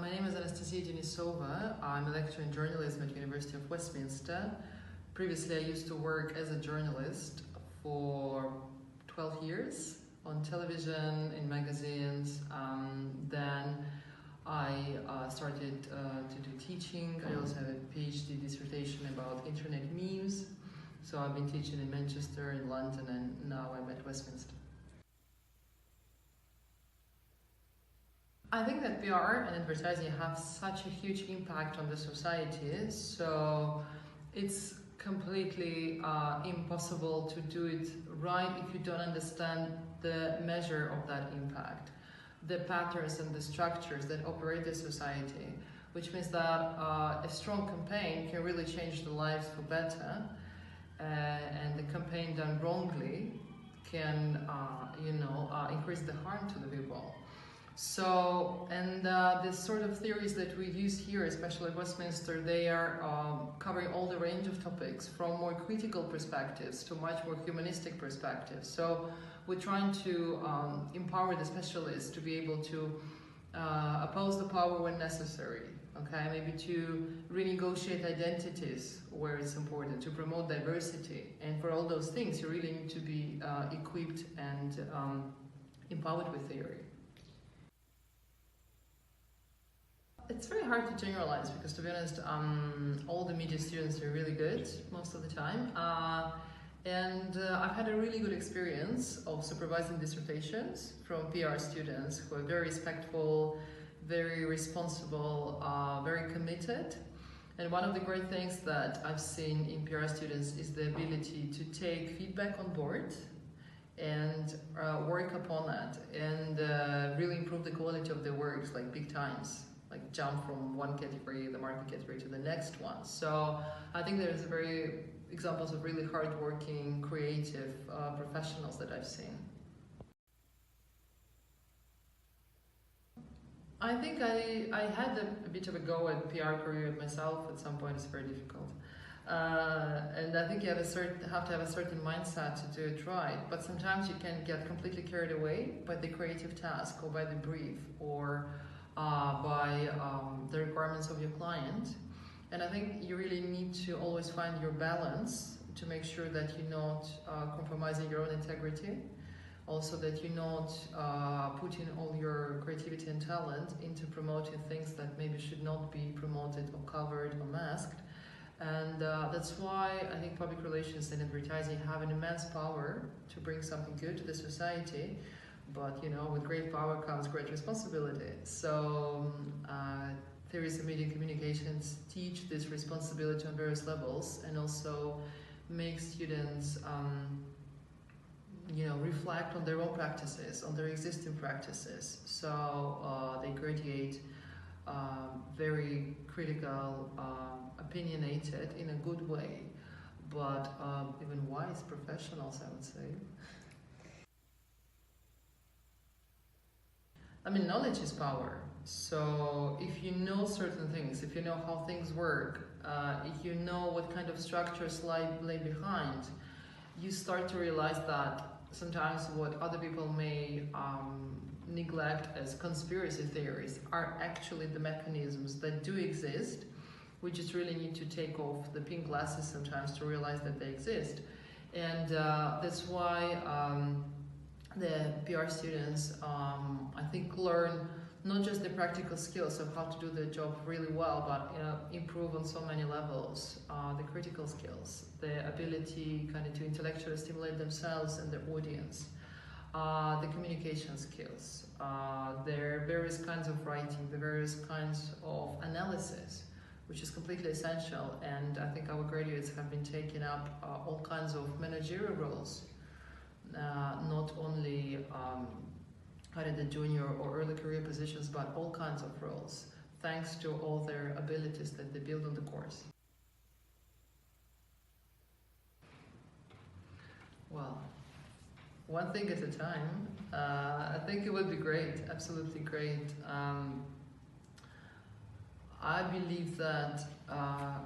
My name is Anastasia Denisova. I'm a lecturer in journalism at University of Westminster. Previously, I used to work as a journalist for 12 years on television, in magazines. Then I started to do teaching. I also have a PhD dissertation about internet memes. So I've been teaching in Manchester, in London, and now I'm at Westminster. I think that PR and advertising have such a huge impact on the society, so it's completely impossible to do it right if you don't understand the measure of that impact, the patterns and the structures that operate the society, which means that a strong campaign can really change the lives for better, and the campaign done wrongly can increase the harm to the people. So, and the sort of theories that we use here, especially at Westminster, they are covering all the range of topics, from more critical perspectives to much more humanistic perspectives. So we're trying to empower the specialists to be able to oppose the power when necessary, okay? Maybe to renegotiate identities where it's important, to promote diversity. And for all those things, you really need to be equipped and empowered with theory. It's very hard to generalize because, to be honest, all the media students are really good most of the time. I've had a really good experience of supervising dissertations from PR students who are very respectful, very responsible, very committed. And one of the great things that I've seen in PR students is the ability to take feedback on board and work upon that and really improve the quality of their works, like big times. Like jump from one category, the market category, to the next one. So I think there's very examples of really hardworking, creative professionals that I've seen. I think I had a bit of a go at PR career myself. At some point, it's very difficult. And I think you have to have a certain mindset to do it right. But sometimes you can get completely carried away by the creative task or by the brief or by the requirements of your client. And I think you really need to always find your balance to make sure that you're not compromising your own integrity. Also that you're not putting all your creativity and talent into promoting things that maybe should not be promoted or covered or masked. And that's why I think public relations and advertising have an immense power to bring something good to the society. But with great power comes great responsibility. So theories of media communications teach this responsibility on various levels and also make students reflect on their own practices, on their existing practices. So they graduate very critical, opinionated in a good way, but even wise professionals, I would say. I mean, knowledge is power. So if you know certain things, if you know how things work, if you know what kind of structures lay behind, you start to realize that sometimes what other people may neglect as conspiracy theories are actually the mechanisms that do exist. We just really need to take off the pink glasses sometimes to realize that they exist. And that's why the PR students, I think, learn not just the practical skills of how to do the job really well, but improve on so many levels. The critical skills, the ability kind of to intellectually stimulate themselves and their audience, the communication skills, their various kinds of writing, the various kinds of analysis, which is completely essential. And I think our graduates have been taking up all kinds of managerial roles. Not only the junior or early career positions, but all kinds of roles, thanks to all their abilities that they build on the course. Well, one thing at a time. I think it would be great, absolutely great. I believe that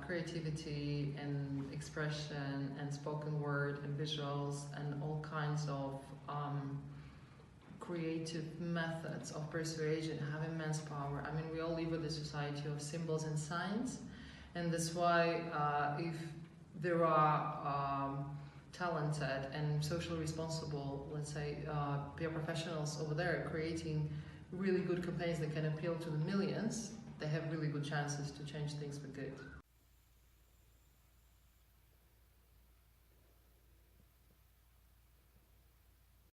creativity and expression and spoken word and visuals and all kinds of creative methods of persuasion have immense power. I mean, we all live in a society of symbols and signs, and that's why if there are talented and socially responsible, let's say, PR professionals over there creating really good campaigns that can appeal to the millions, they have really good chances to change things for good.